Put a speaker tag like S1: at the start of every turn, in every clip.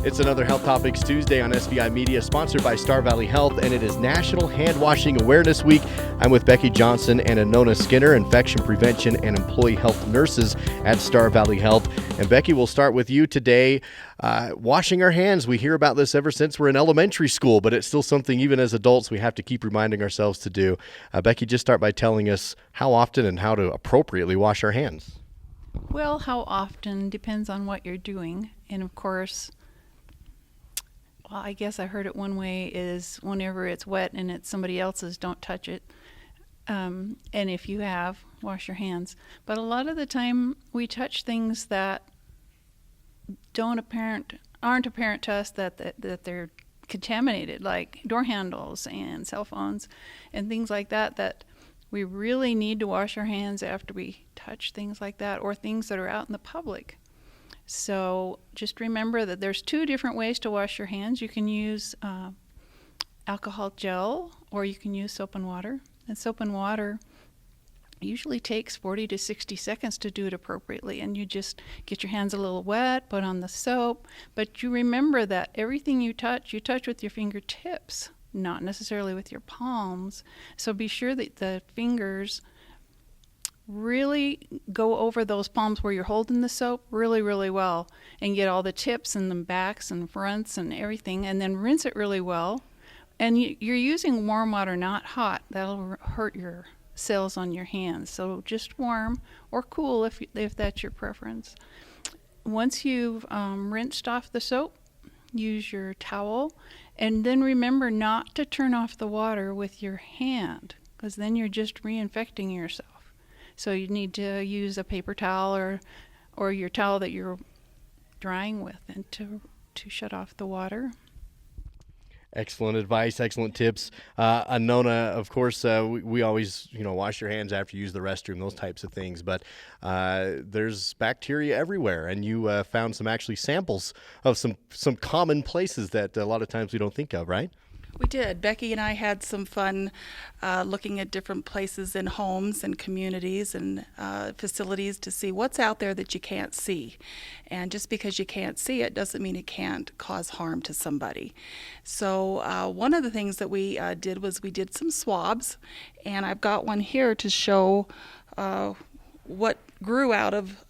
S1: It's another Health Topics Tuesday on SVI Media, sponsored by Star Valley Health, and it is National Hand Washing Awareness Week. I'm with Becki Johnson and Anona Skinner, infection prevention and employee health nurses at Star Valley Health. And Becki, we'll start with you today. Washing our hands. We hear about this ever since we're in elementary school, but it's still something even as adults we have to keep reminding ourselves to do. Becki, just start by telling us how often and how to appropriately wash our hands.
S2: Well, how often depends on what you're doing. And of course, well, I guess I heard it one way is whenever it's wet and it's somebody else's, don't touch it. And if you have, wash your hands. But a lot of the time we touch things that aren't apparent to us that they're contaminated, like door handles and cell phones and things like that, that we really need to wash our hands after we touch things like that, or things that are out in the public. So just remember that there's two different ways to wash your hands. You can use alcohol gel, or you can use soap and water. And soap and water usually takes 40 to 60 seconds to do it appropriately. And you just get your hands a little wet, put on the soap. But you remember that everything you touch with your fingertips, not necessarily with your palms. So be sure that the fingers really go over those palms where you're holding the soap really, really well, and get all the tips and the backs and fronts and everything, and then rinse it really well. And you're using warm water, not hot. That'll hurt your cells on your hands. So just warm or cool if that's your preference. Once you've rinsed off the soap, use your towel, and then remember not to turn off the water with your hand, because then you're just reinfecting yourself. So you need to use a paper towel or your towel that you're drying with, and to shut off the water.
S1: Excellent advice, excellent tips. Anona, of course, we always, wash your hands after you use the restroom, those types of things. But there's bacteria everywhere, and you found some actually samples of some common places that a lot of times we don't think of, right?
S3: We did. Becki and I had some fun looking at different places in homes and communities and facilities to see what's out there that you can't see. And just because you can't see it doesn't mean it can't cause harm to somebody. So one of the things that we did was we did some swabs, and I've got one here to show what grew out of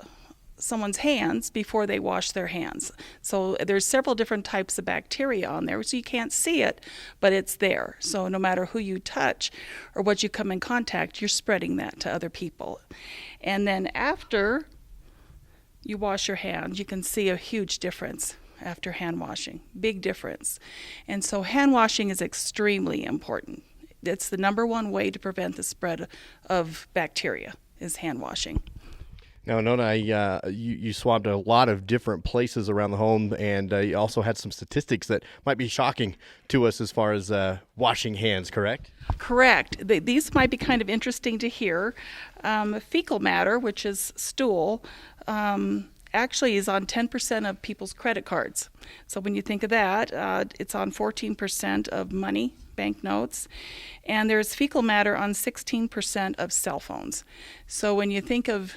S3: someone's hands before they wash their hands. So there's several different types of bacteria on there, so you can't see it, but it's there. So no matter who you touch or what you come in contact, you're spreading that to other people. And then after you wash your hands, you can see a huge difference after hand washing, big difference. And so hand washing is extremely important. It's the number one way to prevent the spread of bacteria is hand washing.
S1: Now, Anona, you swabbed a lot of different places around the home, and you also had some statistics that might be shocking to us as far as washing hands, correct?
S3: Correct. These might be kind of interesting to hear. Fecal matter, which is stool, actually is on 10% of people's credit cards. So when you think of that, it's on 14% of money, banknotes, and there's fecal matter on 16% of cell phones. So when you think of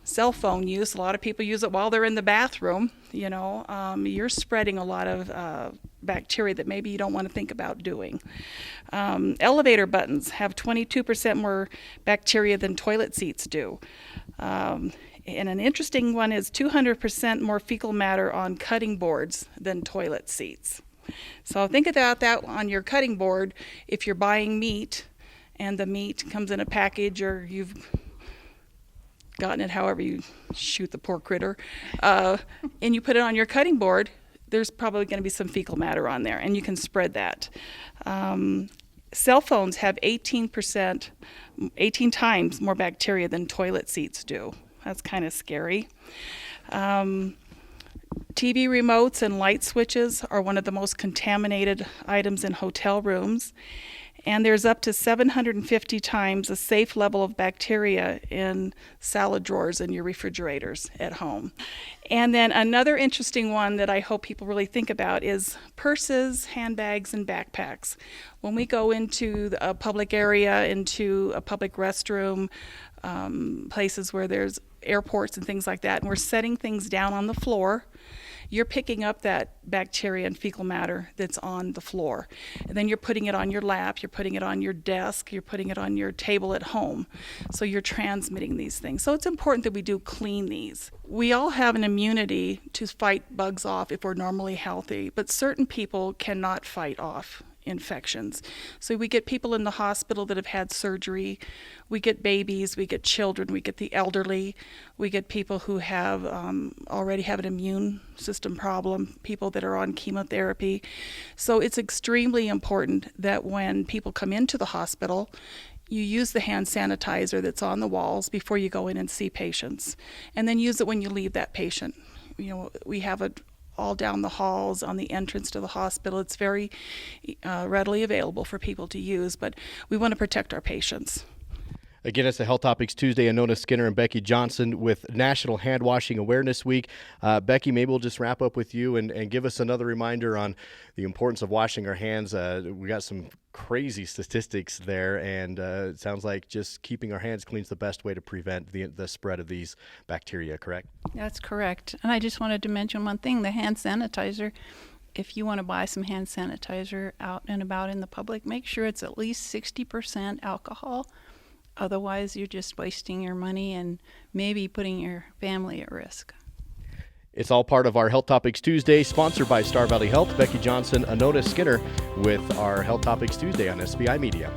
S3: cell phone use, a lot of people use it while they're in the bathroom. You're spreading a lot of bacteria that maybe you don't want to think about doing. Elevator buttons have 22% more bacteria than toilet seats do. And an interesting one is 200% more fecal matter on cutting boards than toilet seats. So think about that on your cutting board. If you're buying meat and the meat comes in a package, or you've gotten it however you shoot the poor critter, and you put it on your cutting board, there's probably going to be some fecal matter on there, and you can spread that. Cell phones have 18 times more bacteria than toilet seats do. That's kind of scary. TV remotes and light switches are one of the most contaminated items in hotel rooms. And there's up to 750 times a safe level of bacteria in salad drawers in your refrigerators at home. And then another interesting one that I hope people really think about is purses, handbags, and backpacks. When we go into a public area, into a public restroom, places where there's airports and things like that, and we're setting things down on the floor, you're picking up that bacteria and fecal matter that's on the floor. And then you're putting it on your lap, you're putting it on your desk, you're putting it on your table at home. So you're transmitting these things. So it's important that we do clean these. We all have an immunity to fight bugs off if we're normally healthy, but certain people cannot fight off infections. So we get people in the hospital that have had surgery, we get babies, we get children, we get the elderly, we get people who have already have an immune system problem, people that are on chemotherapy. So it's extremely important that when people come into the hospital, you use the hand sanitizer that's on the walls before you go in and see patients, and then use it when you leave that patient. We have it all down the halls on the entrance to the hospital. It's very readily available for people to use, but we want to protect our patients.
S1: Again, it's the Health Topics Tuesday. Anona Skinner and Becki Johnson with National Hand Washing Awareness Week. Becki, maybe we'll just wrap up with you and give us another reminder on the importance of washing our hands. We got some crazy statistics there, and it sounds like just keeping our hands clean is the best way to prevent the spread of these bacteria, correct? That's
S2: correct. And I just wanted to mention one thing, the hand sanitizer. If you want to buy some hand sanitizer out and about in the public, make sure it's at least 60% alcohol. Otherwise, you're just wasting your money and maybe putting your family at risk.
S1: It's all part of our Health Topics Tuesday, sponsored by Star Valley Health. Becki Johnson, Anona Skinner with our Health Topics Tuesday on SBI Media.